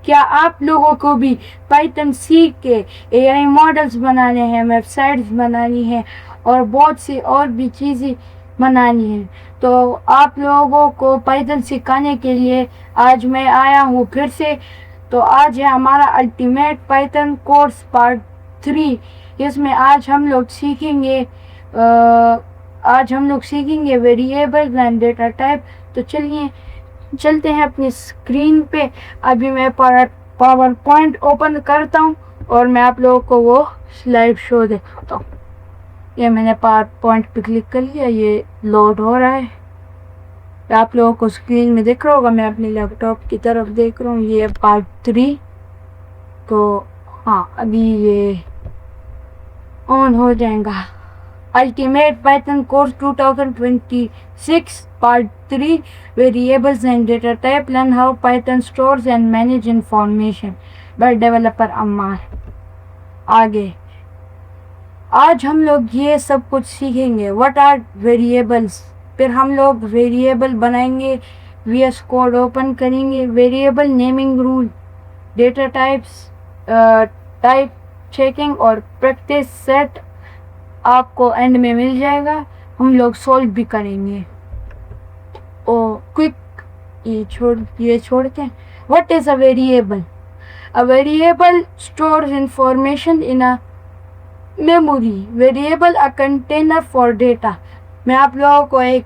क्या आप लोगों को भी पाइथन सीख के एआई मॉडल्स बनाने हैं, वेबसाइट्स बनानी है और बहुत सी और भी चीज़ें बनानी है, तो आप लोगों को पाइथन सिखाने के लिए आज मैं आया हूँ फिर से। तो आज है हमारा अल्टीमेट पाइथन कोर्स पार्ट 3। इसमें आज हम लोग सीखेंगे वेरिएबल एंड डेटा टाइप। तो चलिए चलते हैं अपनी स्क्रीन पे। अभी मैं पावर पॉइंट ओपन करता हूँ और मैं आप लोगों को वो स्लाइड शो देता हूँ। ये मैंने पावर पॉइंट पे क्लिक कर लिया, ये लोड हो रहा है। आप लोगों को स्क्रीन में दिख रहा होगा, मैं अपने लैपटॉप की तरफ देख रहा हूँ। ये पार्ट 3। तो हाँ, अभी ये ऑन हो जाएगा। Ultimate Python course 2026 part 3 variables and data type, learn how Python stores and manage information bye developer Ammar. आगे आज हम लोग ये सब कुछ सीखेंगे। व्हाट आर वेरिएबल्स, फिर हम लोग वेरिएबल बनाएंगे, वीएस कोड ओपन करेंगे, variable naming rule, data types, type checking और प्रैक्टिस सेट आपको एंड में मिल जाएगा। हम लोग सॉल्व भी करेंगे। ओ क्विक, ये छोड़ते हैं। What is a variable? A variable stores information in a memory. Variable a container for data. मैं आप लोगों को एक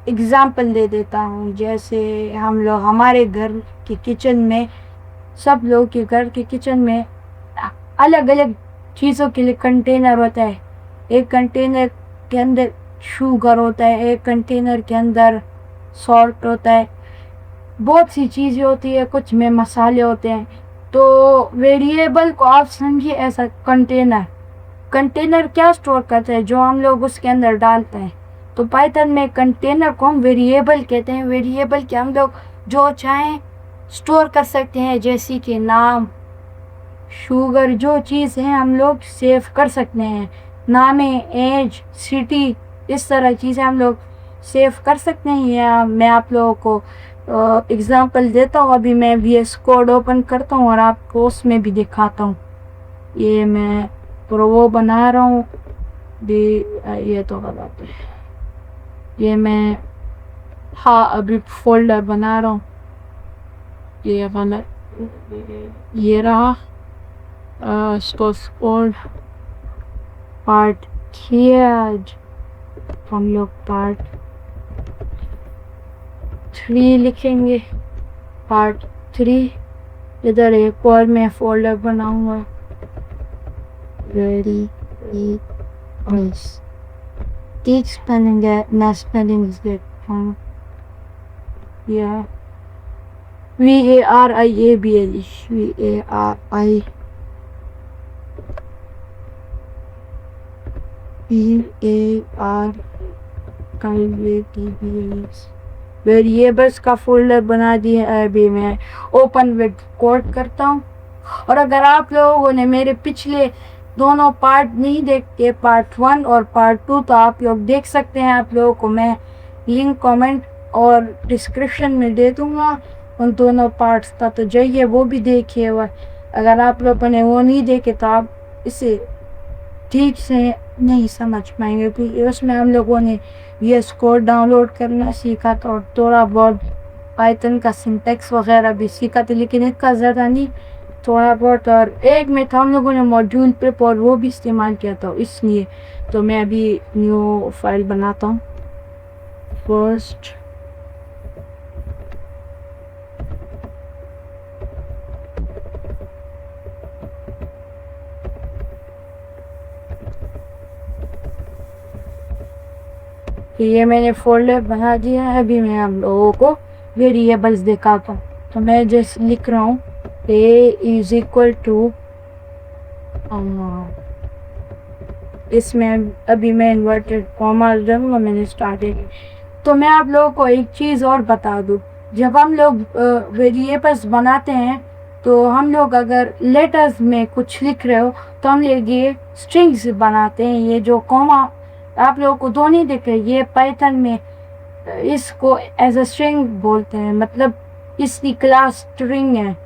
एग्जांपल दे देता हूँ। जैसे हम लोग हमारे घर के किचन में, सब लोग के घर के किचन में अलग अलग चीज़ों के लिए कंटेनर होता है। एक कंटेनर के अंदर शुगर होता है, एक कंटेनर के अंदर सॉल्ट होता है, बहुत सी चीज़ें होती है, कुछ में मसाले होते हैं। तो वेरिएबल को आप समझिए ऐसा कंटेनर। कंटेनर क्या स्टोर करता है? जो हम लोग उसके अंदर डालते हैं। तो पाइथन में कंटेनर को हम वेरिएबल कहते हैं। वेरिएबल के हम लोग जो चाहें स्टोर कर सकते हैं, जैसे कि नाम, शुगर, जो चीज़ है हम लोग सेव कर सकते हैं। नामे, एज, सिटी, इस तरह चीज़ें हम लोग सेव कर सकते हैं। या मैं आप लोगों को एग्ज़ाम्पल देता हूँ। अभी मैं वीएस कोड ओपन करता हूँ और आपको उसमें भी दिखाता हूँ। ये मैं वो बना रहा हूँ ये तो गलत है। ये मैं अभी फोल्डर बना रहा हूँ, ये गलत। ये रहा स्कोर पार्ट किया। आज हम लोग पार्ट 3 लिखेंगे। पार्ट 3 इधर एक और मैं फोल्डर बनाऊंगा। Teach spelling math spelling is good. Yeah. VARIABL. Variables का फोल्डर बना दिया है। अभी मैं ओपन विद कोड करता हूँ। और अगर आप लोगों ने मेरे पिछले दोनों पार्ट नहीं देखे, पार्ट 1 और पार्ट 2, तो आप लोग देख सकते हैं। आप लोगों को मैं लिंक कमेंट और डिस्क्रिप्शन में दे दूँगा उन दोनों पार्ट्स का, तो जाइए वो भी देखिए। अगर आप लोगों ने वो नहीं देखे तो आप इसे ठीक से नहीं समझ पाएंगे, क्योंकि उसमें हम लोगों ने वीएस कोड डाउनलोड करना सीखा था और थोड़ा बहुत पाइथन का सिंटैक्स वगैरह भी सीखा था, लेकिन इतना ज़्यादा नहीं, थोड़ा बहुत। और एक में था हम लोगों ने मॉड्यूल प्रेप और वो भी इस्तेमाल किया था, इसलिए तो मैं अभी न्यू फाइल बनाता हूँ। फर्स्ट ये मैंने फोल्डर बना दिया है। अभी मैं हम लोगों को वेरिएबल्स दिखाता हूँ। तो मैं जैसे लिख रहा हूँ a इज इक्वल टू, इसमें अभी मैं इन्वर्टेड कॉमा दूंगा, मैंने स्टार्टेड। तो मैं आप लोगों को एक चीज़ और बता दूँ, जब हम लोग वेरिएबल्स बनाते हैं तो हम लोग अगर लेटर्स में कुछ लिख रहे हो तो हम लोग ये स्ट्रिंग्स बनाते हैं। ये जो कॉमा आप लोगों को दो नहीं दिख रहे, ये पाइथन में इसको एज अ स्ट्रिंग बोलते हैं, मतलब इसकी क्लास स्ट्रिंग है।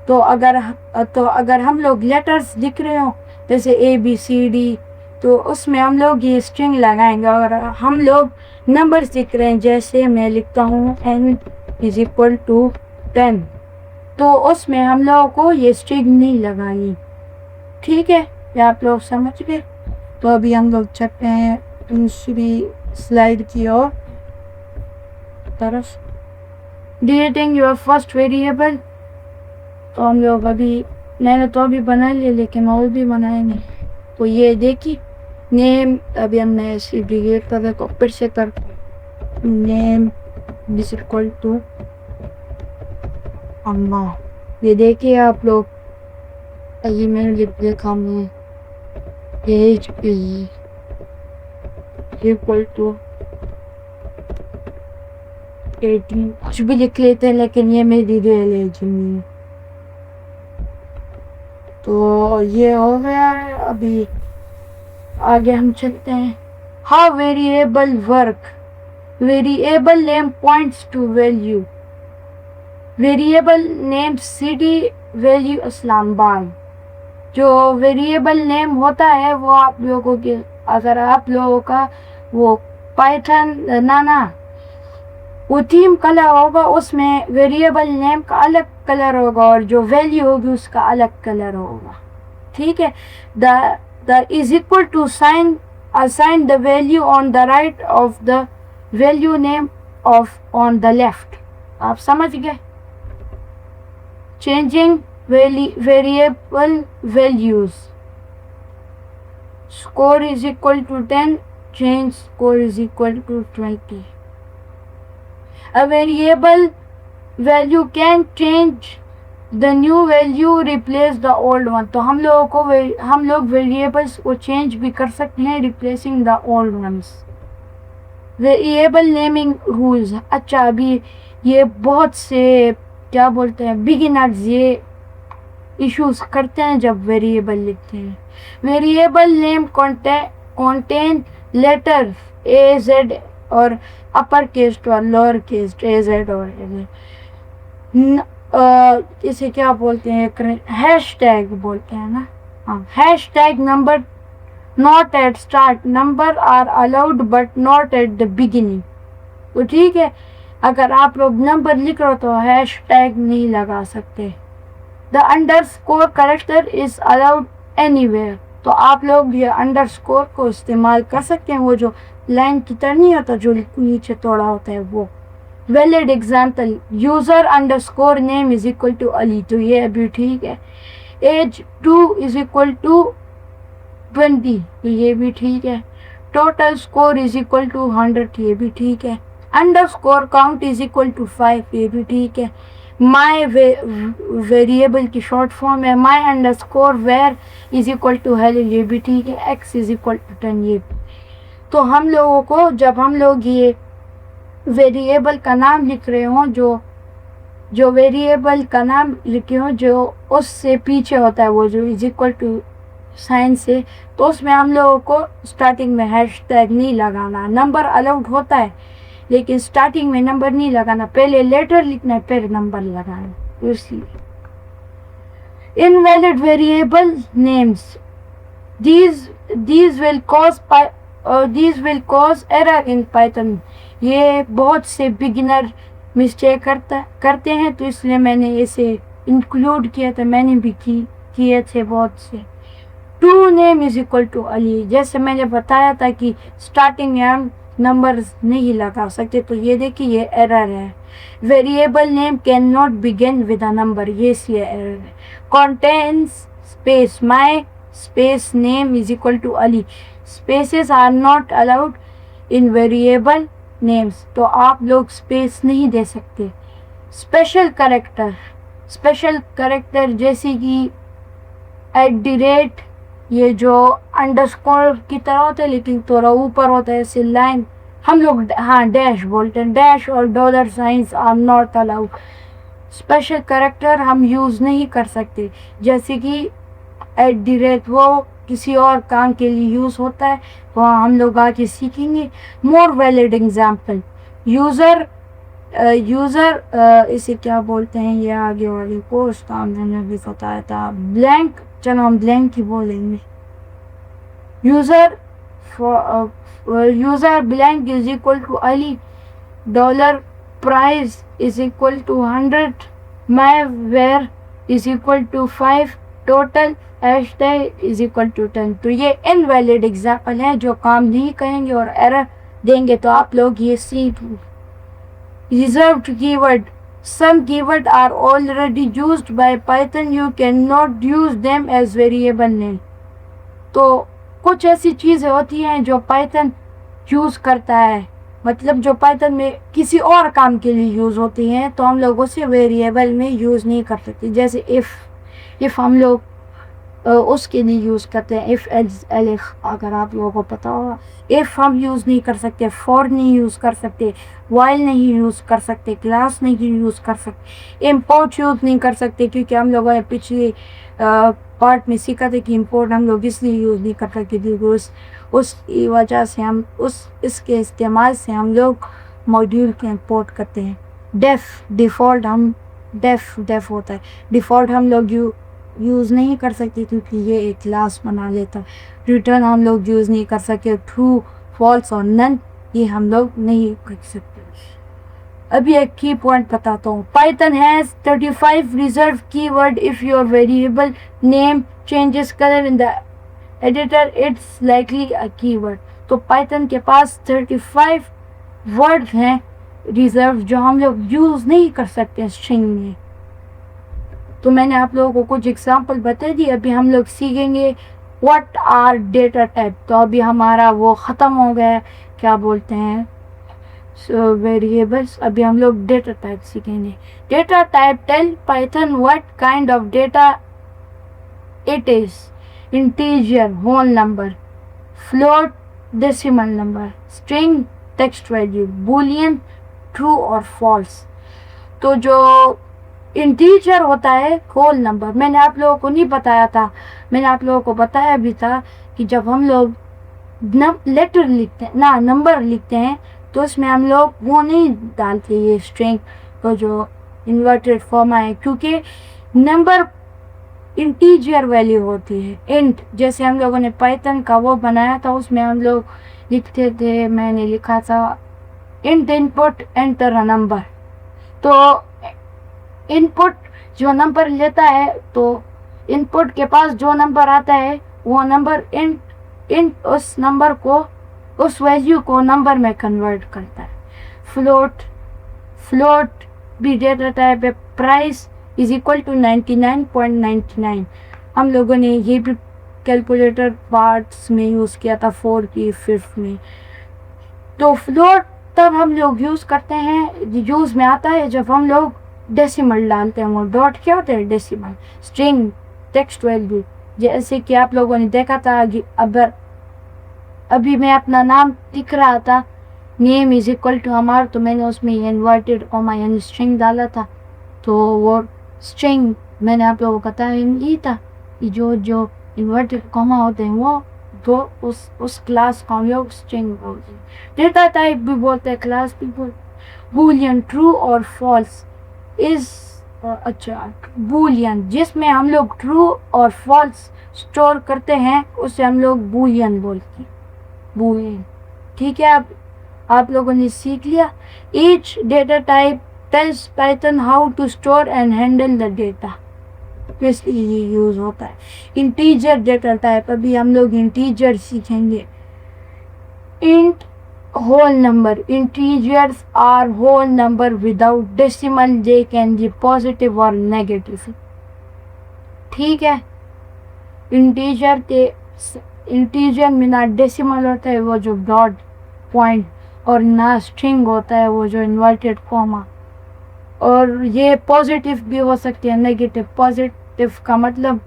तो अगर हम लोग लेटर्स लिख रहे हो जैसे ABCD, तो उसमें हम लोग ये स्ट्रिंग लगाएंगे। और हम लोग नंबर्स लिख रहे हैं, जैसे मैं लिखता हूँ n = 10, तो उसमें हम लोगों को ये स्ट्रिंग नहीं लगानी। ठीक है, ये आप लोग समझ गए। तो अभी हम लोग चलते हैं दूसरी स्लाइड की ओर तरफ। डिलीटिंग योर फर्स्ट वेरिएबल, तो हम लोग मैंने तो अभी बना लिया, लेकिन और भी बनाएंगे। तो ये देखिए नेम, अभी हमने ऐसे डिलीट कर देखो, फिर से कर नेम = अम्मा। ये देखिए आप लोग, अभी मैंने लिखा हूँ एज = 18, कुछ भी लिख लेते हैं, लेकिन ये मेरी रियल एज नहीं है। तो ये हो गया है। अभी आगे हम चलते हैं। How variable work, variable name points to value, variable name city, value Islamabad. जो वेरिएबल नेम होता है वो आप लोगों के, अगर आप लोगों का वो पाइथन वो थीम कलर होगा, उसमें वेरिएबल नेम का अलग कलर होगा और जो वैल्यू होगी उसका अलग कलर होगा। ठीक है, the = sign assign the value on the right of the value name of on the left। आप समझ गए। changing variable values, score = 10, change score = 20। A variable value can change the new value replace the old one। तो हम लोग variables को change भी कर सकते हैं, replacing the old ones. Variable naming rules, अच्छा अभी ये बहुत से क्या बोलते हैं बिगिनर्स ये इश्यूज करते हैं जब वेरिएबल लिखते हैं। Variable name contain letter AZ और अपर केस और लोअर केस AZ और इसे क्या बोलते हैं, हैशटैग बोलते हैं ना। हाँ, hashtag number not at start, number are allowed but not at the beginning. तो ठीक है, अगर आप लोग नंबर लिख रहे हो तो हैशटैग नहीं लगा सकते। The underscore character is allowed anywhere, तो आप लोग ये अंडरस्कोर को इस्तेमाल कर सकते हैं, वो जो लाइन की तरह नहीं होता जो नीचे तोड़ा होता है वो। Valid example, user underscore name = Ali, तो ये अभी ठीक है। एज 2 = 20, तो ये भी ठीक है। टोटल स्कोर = 100, ये भी ठीक है। अंडरस्कोर काउंट = 5, ये भी ठीक है। माई वेरिएबल की शॉर्ट फॉर्म है माई अंडरस्कोर वेर = हेलो, ये भी ठीक है। x = 10, ये। तो हम लोगों को जब हम लोग ये वेरिएबल का नाम लिख रहे हो, जो वेरिएबल का नाम लिखे हो जो उससे पीछे होता है वो जो = साइन से, तो उसमें हम लोगों को स्टार्टिंग में हैशटैग नहीं लगाना। नंबर अलाउड होता है लेकिन स्टार्टिंग में नंबर नहीं लगाना, पहले लेटर लिखना है फिर नंबर लगाना। इसलिए invalid variable names, these will cause error in Python। ये बहुत से बिगिनर मिस्टेक करते हैं, तो इसलिए मैंने इसे इंक्लूड किया था। मैंने भी किए थे बहुत से। टू नेम = अली, जैसे मैंने बताया था कि स्टार्टिंग में हम नंबर्स नहीं लगा सकते, तो ये देखिए ये एरर है। Variable name can not begin with a number, ये इसलिए एरर है। Contains space, my space name = Ali, spaces are not allowed in variable names, तो आप लोग स्पेस नहीं दे सकते। स्पेशल कैरेक्टर जैसे कि @ ये जो अंडरस्कोर की तरह होता है लेकिन थोड़ा ऊपर होता है, ऐसे लाइन हम लोग डैश बोलते हैं। डैश और $signs are not allowed. Special character हम यूज़ नहीं कर सकते, जैसे कि @ वो किसी और काम के लिए यूज़ होता है, वहाँ हम लोग आके सीखेंगे। मोर वैलिड एग्जाम्पल, यूज़र यूज़र इसे क्या बोलते हैं, ये आगे वाली पोस्ट मैंने भी बताया था, ब्लैंक, चलो हम ब्लैंक ही बोलेंगे। User user blank is equal to Ali, dollar price is equal to 100, my var is equal to 5, total hashtag is equal to 10। तो ये इनवैलिड एग्जाम्पल है जो काम नहीं करेंगे और एरर देंगे, तो आप लोग ये सीख। Reserved keyword. Some keywords are already used by Python. You cannot use them as variable name. तो कुछ ऐसी चीज़ें होती हैं जो पाइथन यूज़ करता है, मतलब जो पाइथन में किसी और काम के लिए यूज़ होती हैं, तो हम लोग उसे वेरिएबल में यूज़ नहीं कर सकते। जैसे इफ़ हम लोग उसके लिए यूज़ करते हैं, इफ़ एल्स, अगर आप लोगों को पता होगा। इफ़ हम यूज़ नहीं कर सकते, फॉर नहीं यूज़ कर सकते, वाइल नहीं यूज़ कर सकते, क्लास नहीं यूज़ कर सकते, इम्पोर्ट यूज़ नहीं कर सकते, क्योंकि हम लोगों ने पिछले पार्ट में सीखा था कि इम्पोर्ट हम लोग इसलिए यूज़ नहीं कर सकते क्योंकि उसकी वजह से हम इसके इस्तेमाल से हम लोग मॉड्यूल के इम्पोर्ट करते हैं। डिफ़ॉल्ट हम डेफ होता है, डिफ़ॉल्ट हम लोग यूज़ नहीं कर सकते क्योंकि ये एक क्लास बना लेता है। रिटर्न हम लोग यूज़ नहीं कर सकते, ट्रू, फॉल्स और नन ये हम लोग नहीं कर सकते। अभी एक की पॉइंट बताता हूँ। Python has 35 reserve keyword. If your variable name changes colour in the editor it's likely a keyword. तो पाइथन के पास 35 वर्ड हैं रिजर्व जो हम लोग यूज़ नहीं कर सकते स्ट्रिंग में। तो मैंने आप लोगों को कुछ एग्जांपल बता दी। अभी हम लोग सीखेंगे व्हाट आर डेटा टाइप। तो अभी हमारा वो ख़त्म हो गया, क्या बोलते हैं, वेरिएबल्स। अभी हम लोग डेटा टाइप सीखेंगे। Data type tell Python what kind of data it is. Integer, whole number, float, decimal number, string, text value, boolean, true और फॉल्स। तो जो इंटीजर होता है होल नंबर, मैंने आप लोगों को नहीं बताया था, मैंने आप लोगों को बताया भी था कि जब हम लोग लेटर लिखते हैं ना, नंबर लिखते हैं, तो उसमें हम लोग वो नहीं डालते ये स्ट्रिंग तो जो इन्वर्टेड फॉर्म है, क्योंकि नंबर इंटीजर वैल्यू होती है। इंट जैसे हम लोगों ने पाइथन का वो बनाया था, उसमें हम लोग लिखते थे, मैंने लिखा था int input enter a number. तो इनपुट जो नंबर लेता है, तो इनपुट के पास जो नंबर आता है वो नंबर इंट उस नंबर को, उस वैल्यू को नंबर में कन्वर्ट करता है। फ्लोट भी डेटा टाइप है। Price is equal to 99.99। हम लोगों ने ये भी कैलकुलेटर पार्ट्स में यूज़ किया था 4 की 5 में। तो फ्लोट तब हम लोग यूज़ करते हैं, यूज़ में आता है जब हम लोग डेसिमल डालते हैं। वो डॉट क्या होता है, डेसिमल। स्ट्रिंग, टेक्स्ट वैल्यू, जैसे कि आप लोगों ने देखा था कि अभी मैं अपना नाम लिख रहा था, नेम इज इक्वल टू अमर, तो मैंने उसमें इन्वर्टेड कॉमा यानी स्ट्रिंग डाला था। तो वो स्ट्रिंग मैंने आप लोगों को बताया ये था कि जो इन्वर्टेड कॉमा होते हैं वो तो उस क्लास को हम लोग स्ट्रिंग बोलते हैं। डेटा टाइप भी बोलते हैं, क्लास भी बोलते। बूलियन, ट्रू और फॉल्स इज अच्छा, बूलियन जिसमें हम लोग ट्रू और फॉल्स स्टोर करते हैं उसे हम लोग बूलियन बोलते हैं, बूलियन। ठीक है, आप लोगों ने सीख लिया। Each data type tells Python how to store and handle the data, इसलिए यूज होता है। इंटीजर डेटा टाइप, अभी हम लोग इंटीजर सीखेंगे। Int, whole number. Integers are whole number without decimal. They can be positive or negative. ठीक है, integer में ना डेसिमल होता है वो जो डॉट पॉइंट, और ना स्ट्रिंग होता है वो जो इन्वर्टेड कॉमा। और ये पॉजिटिव भी हो सकती है, नेगेटिव। पॉजिटिव का मतलब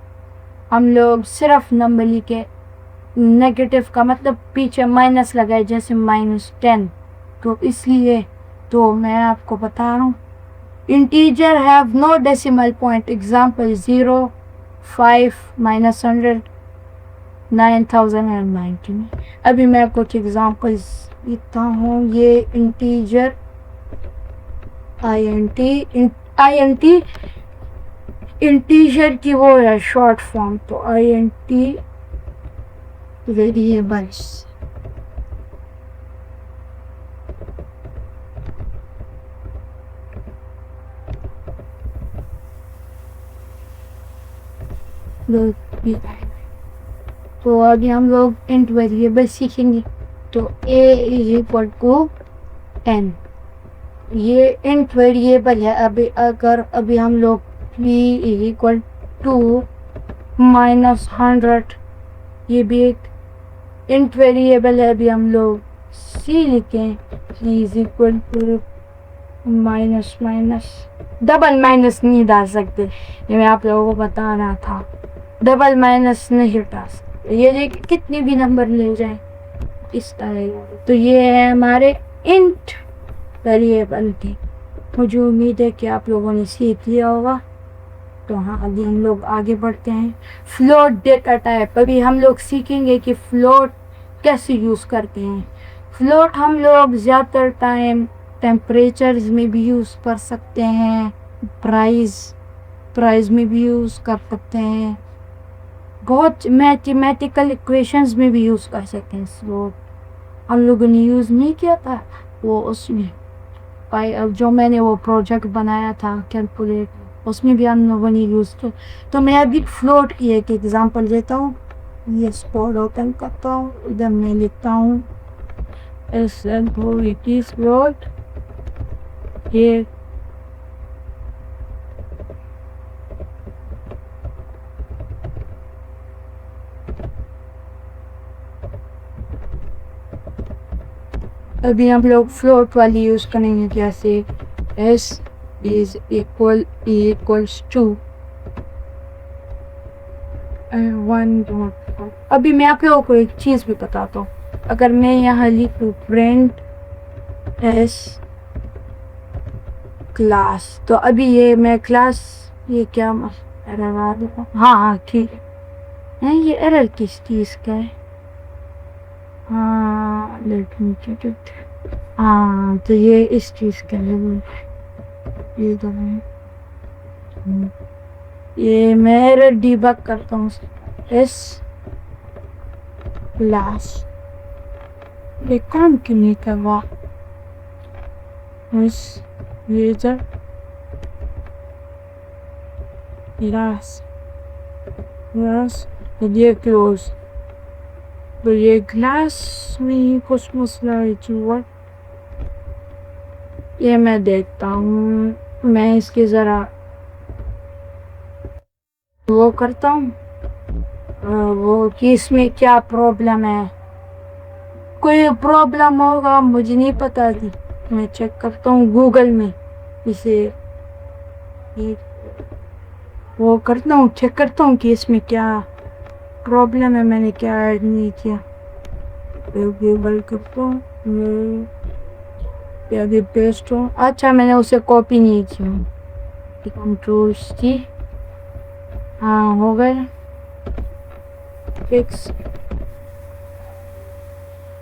हम लोग सिर्फ नंबर लिखे, नेगेटिव का मतलब पीछे माइनस लगाए, जैसे -10। तो इसलिए तो मैं आपको बता रहा हूँ। Integer have no decimal point. Example 0, 5, -100, 9019। अभी मैं कुछ एग्जाम्पल्स लिखता हूँ। ये इंटीजर int इंटीजर की वो है शॉर्ट फॉर्म, तो int वेरिएबल्स। तो अभी हम लोग इंट वेरिएबल सीखेंगे। तो a is equal to n, ये इंट वेरिएबल है। अभी हम लोग p इज इक्वल टू -100, ये भी एक इंट वेरिएबल है। अभी हम लोग c लिखें, c is equal to minus double minus नहीं डाल सकते, ये मैं आप लोगों को बता रहा था, डबल माइनस नहीं डाल सकते। ये देखिए कितने भी नंबर ले जाए इस तरह। तो ये है हमारे इंट वेरिएबल की। मुझे उम्मीद है कि आप लोगों ने सीख लिया होगा। तो हाँ, अभी हम लोग आगे बढ़ते हैं। फ्लोट डेटा टाइप, अभी हम लोग सीखेंगे कि फ्लोट कैसे यूज़ करते हैं। फ्लोट हम लोग ज़्यादातर टाइम टेम्परेचर्स में भी यूज़ कर सकते हैं, प्राइस में भी यूज़ कर सकते हैं, बहुत मैथमेटिकल इक्वेशंस में भी यूज़ कर सकते हैं। फ्लोट हम लोगों ने यूज़ नहीं किया था वो उसमें, अब जो मैंने वो प्रोजेक्ट बनाया था कैलकुलेट, उसमें भी हम लोगों ने यूज़ किया। तो मैं अभी फ्लोट की एक एग्जांपल देता हूँ। ये स्पॉट ओपन करता हूँ, इधर मैं लिखता हूँ फ्लोट। ये अभी हम लोग फ्लोट वाली यूज़ करेंगे, जैसे s इज इक्वल्स टू 1.5। अभी मैं आप लोगों को एक चीज़ भी बताता हूँ। अगर मैं यहाँ लिखूँ प्रिंट s क्लास, तो अभी ये मैं क्लास, ये क्या एरर आ रहा है? हाँ ठीक है, ये एरर किस चीज़ का है? हाँ लेट मी चेक इट। हाँ, तो ये इस चीज़ का है, ये मैं डीबग करता हूँ इस क्लास, ये काम क्यों नहीं कर रहा? इस यूजर क्लास ये क्लोज, तो ये क्लास में कुछ मसला है जो ये मैं देखता हूँ। मैं इसके ज़रा वो करता हूँ, वो कि इसमें क्या प्रॉब्लम है। कोई प्रॉब्लम होगा, मुझे नहीं पता थी, मैं चेक करता हूँ गूगल में, इसे वो करता हूँ, चेक करता हूँ कि इसमें क्या प्रॉब्लम है, मैंने क्या ऐड नहीं किया। गूगल करता हूँ, अभी पेस्ट हो। अच्छा, मैंने उसे कॉपी नहीं किया, कंट्रोल सी, हाँ हो गया फिक्स।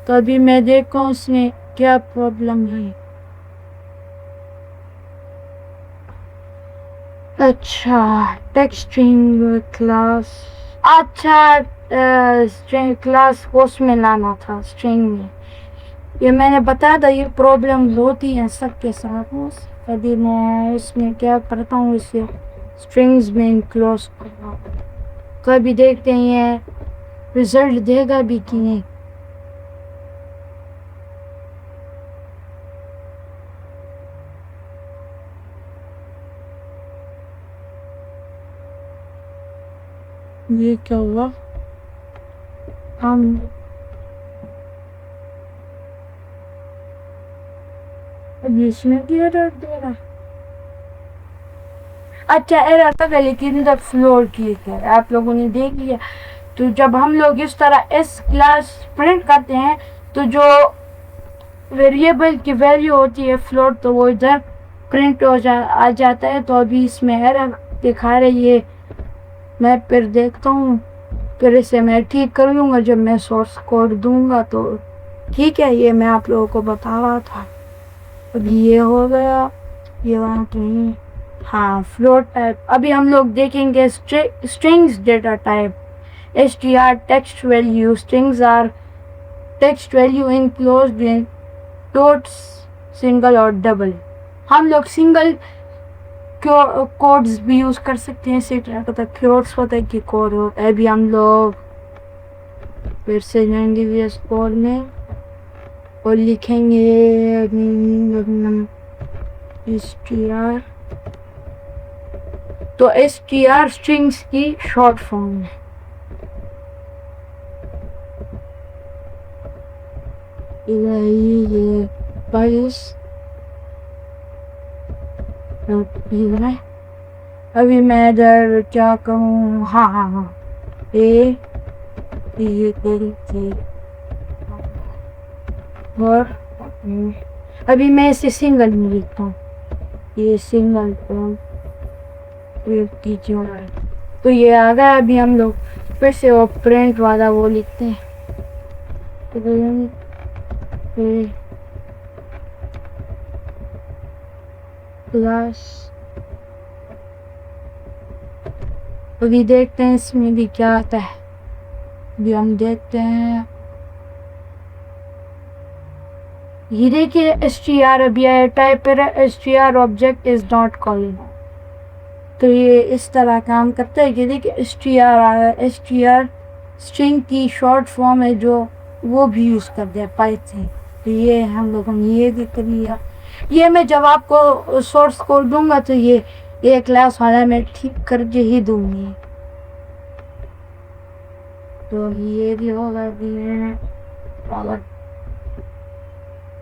तो अभी मैं देखूँ उसमें क्या प्रॉब्लम है। अच्छा, टेक्स्ट स्ट्रिंग क्लास, अच्छा स्ट्रिंग क्लास उसमें लाना था, स्ट्रिंग में। ये मैंने बताया था, ये प्रॉब्लम होती है सबके साथ। अभी मैं इसमें क्या करता हूँ, इसे स्ट्रिंग्स में इनक्लोज करता हूँ। कभी देखते हैं ये रिजल्ट देगा भी कि नहीं। ये क्या हुआ? हम इसमें भी एरर दे रहा। अच्छा, एरर था लेकिन इधर फ्लोर की है, आप लोगों ने देख लिया। तो जब हम लोग इस तरह एस क्लास प्रिंट करते हैं, तो जो वेरिएबल की वैल्यू होती है फ्लोट, तो वो इधर प्रिंट आ जाता है। तो अभी इसमें एरर दिखा रही है, मैं फिर देखता हूँ, फिर इसे मैं ठीक कर लूँगा जब मैं सोर्स कोड दूंगा। तो ठीक है, ये मैं आप लोगों को बता रहा था। अभी ये हो गया, ये वहाँ कहीं, हाँ फ्लोट टाइप। अभी हम लोग देखेंगे strings data type. str text value, strings are text value enclosed in quotes, single और डबल। हम लोग सिंगल कोड्स भी यूज कर सकते हैं, इसी तरह का क्योट्स होता है कि कोड हो। अभी हम लोग फिर से जाएंगे VS कोड में और लिखेंगे str। तो str स्ट्रिंग्स की शॉर्ट फॉर्म है। ये 22 अभी मैं इधर क्या कहूँ, हाँ ये और अभी मैं इसे सिंगल में लिखता हूँ, ये सिंगल तो ये आ गया। अभी हम लोग फिर से वो प्रिंट वाला वो लिखते हैं, प्लस। अभी देखते हैं इसमें भी क्या आता है। अभी हम देखते हैं, ये देखिए str अभी आया, टाइप पर str object is not called. तो ये इस तरह काम करता है। ये देखिए str आया, str स्ट्रिंग की शॉर्ट फॉर्म है जो वो भी यूज कर दिया पाइथन। तो ये हम लोगों ने ये भी कर लिया। ये मैं जब आपको सोर्स कोड दूंगा तो ये क्लास वाला मैं ठीक करके ही दूंगी। तो ये भी होगा और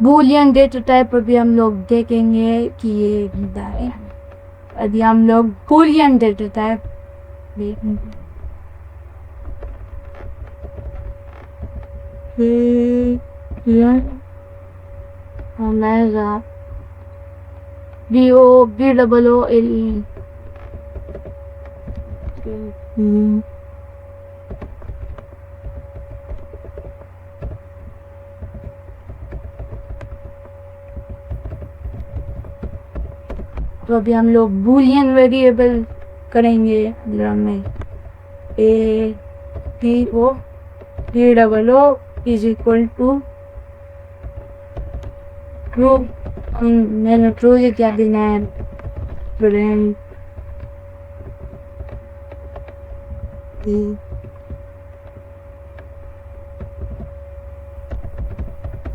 बूलियन डेटा टाइप अभी हम लोग देखेंगे कि ये है। अभी हम लोग बूलियन डेटा टाइप देखेंगे। BOOLE तो अभी हम लोग बूलियन वेरिएबल करेंगे में BOOLE is equal to true. मैंने ट्रू ये क्या देना है, प्रिंट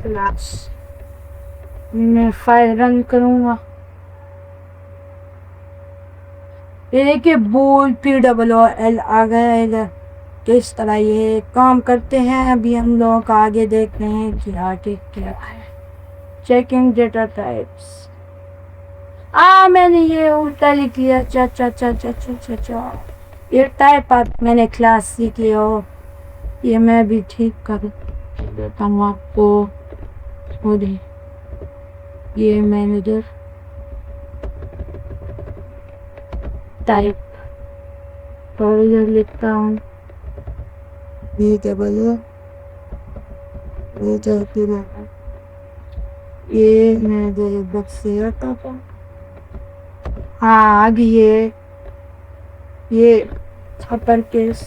क्लास। मैं फाइल रन करूंगा। ये देखिए बूल POOL आ गया इधर। किस तरह ये काम करते हैं अभी हम लोग आगे देखते हैं कि आगे क्या है। चेकिंग डेटा टाइप्स, मैंने ये उल्टा लिख लिया। चा ये टाइप आप मैंने क्लास सीख लिया हो, ये मैं भी ठीक कर देता हूँ आपको। ये मैंने इधर टाइप और इधर लिखता हूँ ये मैं बक्स से रखता था। हाँ अभी ये छपर केस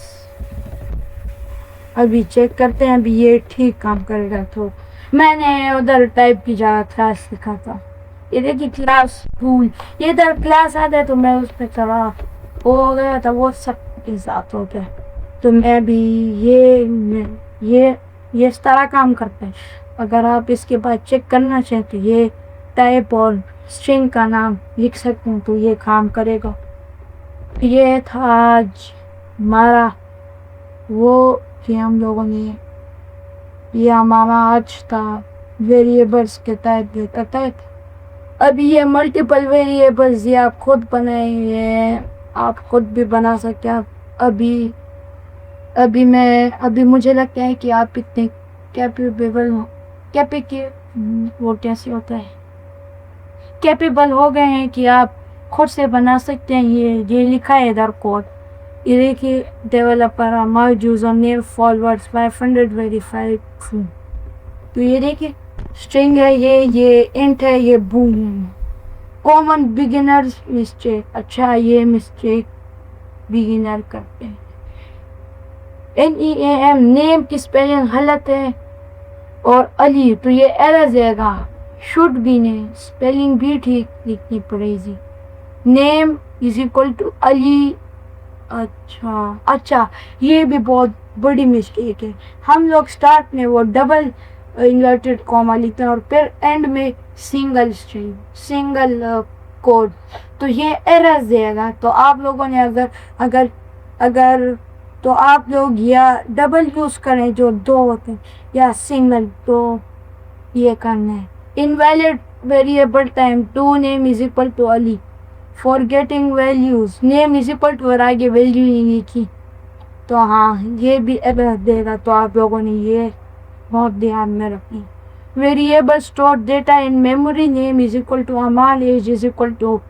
अभी चेक करते हैं। अभी ये ठीक काम करेगा। तो मैंने उधर टाइप की जगह क्लास लिखा था। ये देखिए क्लास टूल, ये इधर क्लास आता है तो मैं उस पर चला हो गया था, वो सब के साथ हो गया। तो मैं भी ये इस तरह काम करते हैं। अगर आप इसके बाद चेक करना चाहें तो ये टाइप और स्ट्रिंग का नाम लिख सकते हैं, तो ये काम करेगा। ये था आज हमारा वो कि हम लोगों ने, ये हमारा आज था वेरिएबल्स के टाइप डेटा टाइप। अभी ये मल्टीपल वेरिएबल्स ये आप खुद बनाएंगे हैं, आप खुद भी बना सकते हैं। अभी मुझे लगता है कि आप इतने कैपेबल हो, वो कैसे होता है, कैपेबल हो गए हैं कि आप खुद से बना सकते हैं। ये लिखा है इधर कोड, ये देखिए developer merge user name forwards 500 verified true. तो ये देखिए स्ट्रिंग है, ये इंट है, ये बूलियन है। कॉमन बिगिनर्स मिस्टेक, अच्छा ये मिस्टेक बिगिनर करते हैं। NEAM नेम की स्पेलिंग गलत है, और अली तो ये एरर देगा, शुड भी नहीं, स्पेलिंग भी ठीक लिखनी पड़ेगी। Name is equal to Ali, अच्छा ये भी बहुत बड़ी मिस्टेक है। हम लोग स्टार्ट में वो डबल इन्वर्टेड कॉमा लिखते हैं और फिर एंड में सिंगल स्ट्रिंग, सिंगल कोड, तो ये एरर देगा। तो आप लोगों ने अगर अगर अगर तो आप लोग या डबल यूज़ करें जो दो होते हैं, या सिंगल, तो ये करना है। Invalid variable time to name is equal to Ali, forgetting values name is equal to और आगे वैल्यू नहीं लिखी, तो हाँ ये भी एरर देगा। तो आप लोगों ने ये बहुत ध्यान में रखनी। Variable store data in memory, name is equal to Amal, age is equal to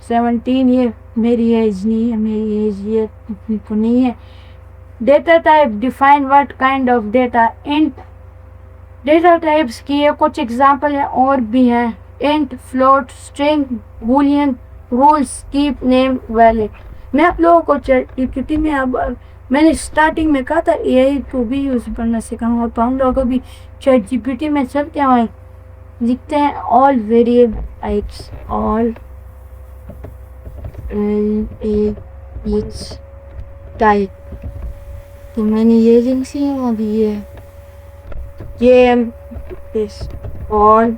17, ये मेरी एज नहीं है, मेरी एज ये तो नहीं है। Data type define what kind of data, int. Data types की ये कुछ एग्जांपल है और भी हैं, int, float, string, Boolean, rules, keep, name, valid. मैं आप लोगों को ChatGPT में अब मैंने स्टार्टिंग में कहा था AI को भी यूज़ करना सिखाऊंगा, तो हम लोग अभी ChatGPT में चलते हैं, लिखते हैं all variable types, all type, तो मैंने ये लिंक सी अभी ये दिस ऑल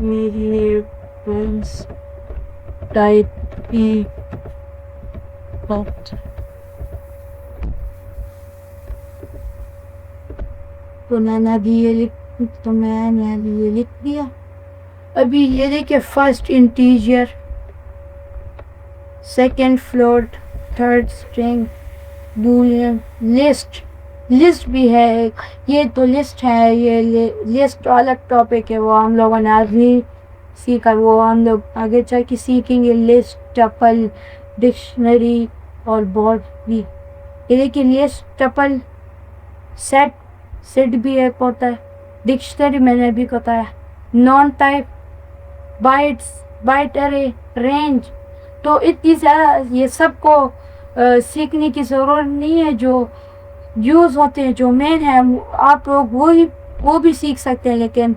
वेरिएबल्स टाइप ई तो मैंने अभी ये लिख दिया। अभी ये देखिए, first integer, second float, third string, Boolean, list भी है एक, ये तो लिस्ट है, ये लिस्ट अलग टॉपिक है, वो हम लोगों ने आज नहीं सीखा, वो हम लोग आगे चल के सीखेंगे। लिस्ट, टपल, डिक्शनरी और बोर्ड भी। ये देखिए, लिस्ट, टपल, सेट भी एक होता है, डिक्शनरी मैंने भी बताया, none type, byte array, range. तो इतनी ज़्यादा ये सबको सीखने की ज़रूरत नहीं है, जो यूज़ होते हैं, जो मेन है, आप लोग वो भी सीख सकते हैं, लेकिन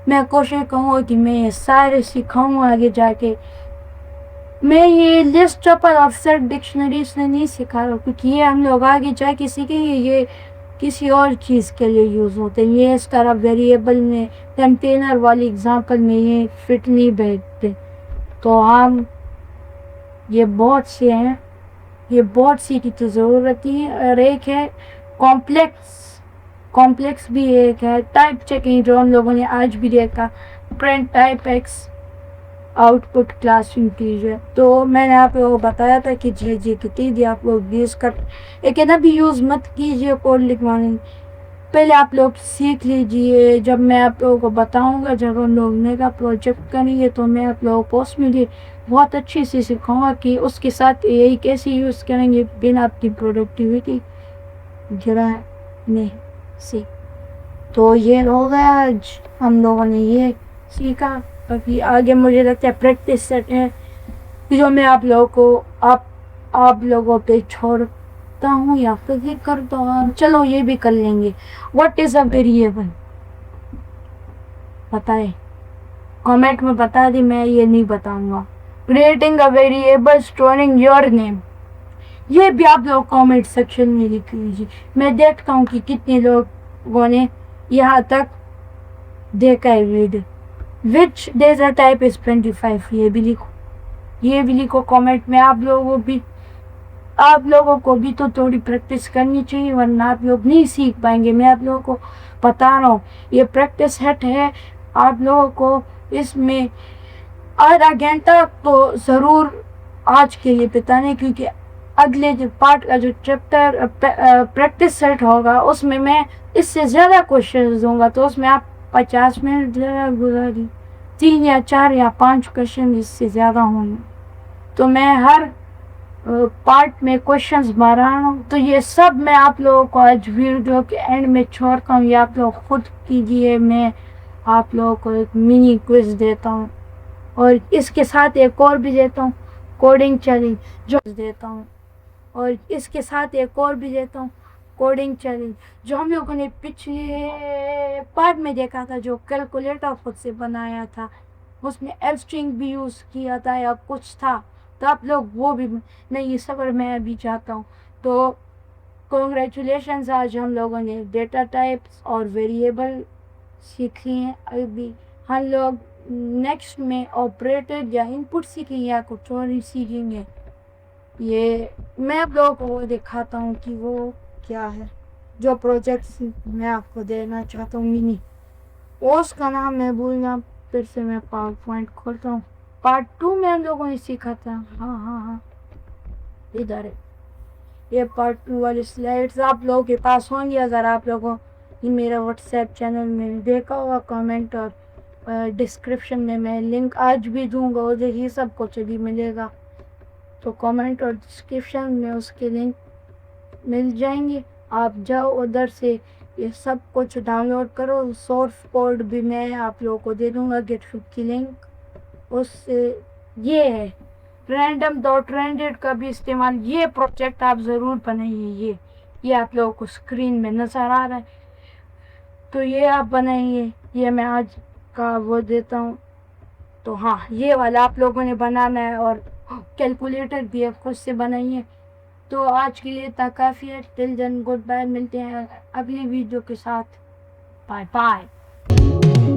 मैं कोशिश करूँगा कि मैं ये सारे सिखाऊँ आगे जाके। मैं ये लिस्ट, टपल और सेट डिक्शनरी से नहीं सिखा रहा हूँ, क्योंकि ये हम लोग आगे जाके सीखेंगे, ये किसी और चीज़ के लिए यूज़ होते हैं। ये इस तरह वेरिएबल में, कंटेनर वाली एग्जांपल में ये फिट नहीं बैठते। तो हम ये बहुत से हैं, ये बहुत सी की तो ज़रूरत ही है। और एक है कॉम्प्लेक्स भी एक है। टाइप चेकिंग जो हम लोगों ने आज भी देखा, print type x, output class integer. तो मैंने आप लोगों को बताया था कि ChatGPT आप लोग यूज़ कर, लेकिन अभी यूज़ मत कीजिए कोड लिखवाने, पहले आप लोग सीख लीजिए। जब मैं आप लोगों को बताऊंगा, जब हम लोग मेगा प्रोजेक्ट करेंगे, तो मैं आप लोगों को पोस्ट में बहुत अच्छे से सिखाऊंगा कि उसके साथ AI कैसे यूज़ करेंगे बिना अपनी प्रोडक्टिविटी गिराने से। तो ये हो गया, आज हम लोगों ने ये सीखा। अभी आगे मुझे लगता है प्रैक्टिस सेट है जो मैं आप लोगों को आप लोगों पे छोड़ता हूँ या फिर ये करता हूँ। चलो ये भी कर लेंगे। व्हाट इज अ वेरिएबल, बताए कमेंट में बता दी, मैं ये नहीं बताऊंगा। Creating a variable storing your name, ये भी आप लोग कमेंट सेक्शन में लिख लीजिए। मैं देखता हूँ कि कितने लोगों ने यहाँ तक देखा है video. Which data type is 25, ये भी लिखो कमेंट में। आप लोगों को भी तो थोड़ी प्रैक्टिस करनी चाहिए, वरना आप लोग नहीं सीख पाएंगे। मैं आप लोगों को बता रहा हूँ, ये प्रैक्टिस सेट है। आप लोगों को इसमें आधा घंटा तो ज़रूर आज के लिए बिताने, क्योंकि अगले जो पार्ट का जो चैप्टर प्रैक्टिस सेट होगा, उसमें मैं इससे ज़्यादा क्वेश्चन दूंगा, तो उसमें आप 50 मिनट ज़्यादा गुजारिए। 3 या 4 या 5 क्वेश्चन इससे ज़्यादा होंगे, तो मैं हर पार्ट में क्वेश्चंस मार रहा हूँ। तो ये सब मैं आप लोगों को आज वीडियो के एंड में छोड़ता हूँ, ये आप लोग खुद कीजिए। मैं आप लोगों को एक मिनी क्विज देता हूँ, और इसके साथ एक और भी देता हूँ कोडिंग चैलेंज जो देता हूँ, और इसके साथ एक और भी देता हूँ कोडिंग चैलेंज जो हम लोगों ने पिछले पार्ट में देखा था, जो कैलकुलेटर खुद से बनाया था, उसमें एल स्ट्रिंग भी यूज़ किया था या कुछ था, तो आप लोग वो भी नहीं, इस सफ़र मैं अभी चाहता हूँ। तो कॉन्ग्रेचुलेशंस, आज हम लोगों ने डेटा टाइप्स और वेरिएबल सीखी हैं। अभी हम लोग नेक्स्ट में ऑपरेटर या इनपुट सीखेंगे या कुछ और ही सीखेंगे। ये मैं आप लोगों को वो दिखाता हूँ कि वो क्या है, जो प्रोजेक्ट्स मैं आपको देना चाहता हूँ मिनी, उसका नाम मैं भूल गया, फिर से मैं पावर पॉइंट खोलता हूँ। पार्ट 2 में हम लोगों ने सीखा था, हाँ, इधर है ये पार्ट 2 वाली स्लाइड्स आप लोगों के पास होंगी, अगर आप लोगों ने मेरा व्हाट्सएप चैनल में देखा होगा। कमेंट और डिस्क्रिप्शन में मैं लिंक आज भी दूंगा, उधर ही सब कुछ भी मिलेगा, तो कमेंट और डिस्क्रिप्शन में उसके लिंक मिल जाएंगे। आप जाओ उधर से ये सब कुछ डाउनलोड करो। सोर्स कोड भी मैं आप लोगों को दे दूंगा, गिटहब की लिंक, उससे ये है random.rendered का भी इस्तेमाल, ये प्रोजेक्ट आप ज़रूर बनाइए। ये आप लोगों को स्क्रीन में नज़र आ रहा है, तो ये आप बनाइए, ये मैं आज का वो देता हूँ। तो हाँ, ये वाला आप लोगों ने बनाना है, और कैलकुलेटर भी आप खुद से बनाइए। तो आज के लिए इतना काफ़ी है। टिल देन गुड बाय, मिलते हैं अगली वीडियो के साथ। Bye bye.